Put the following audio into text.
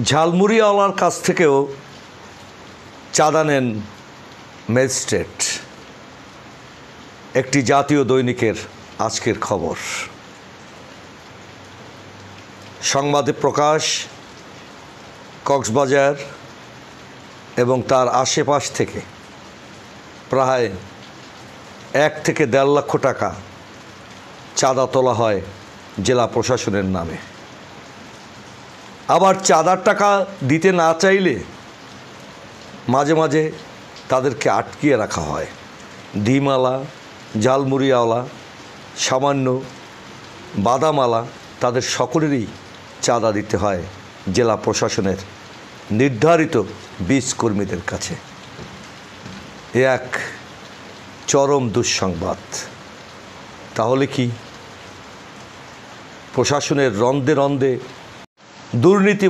ঝালমুড়িওয়ালার কাছ থেকেও চাঁদা নেন ম্যাজিস্ট্রেট। একটি জাতীয় দৈনিকের আজকের খবর। সংবাদে প্রকাশ, কক্সবাজার এবং তার আশেপাশ থেকে প্রায় 1 থেকে 1.5 লক্ষ টাকা চাঁদা তোলা হয় জেলা প্রশাসনের নামে। আবার চাঁদার টাকা দিতে না চাইলে মাঝে মাঝে তাদেরকে আটকিয়ে রাখা হয়। ডিমওয়ালা, ঝালমুড়িওয়ালা, সামান্য বাদামওয়ালা, তাদের সকলেরই চাঁদা দিতে হয় জেলা প্রশাসনের নির্ধারিত 20 কর্মীদের কাছে। এ এক চরম দুঃসংবাদ। তাহলে কি প্রশাসনের রন্দে রন্দে দুর্নীতি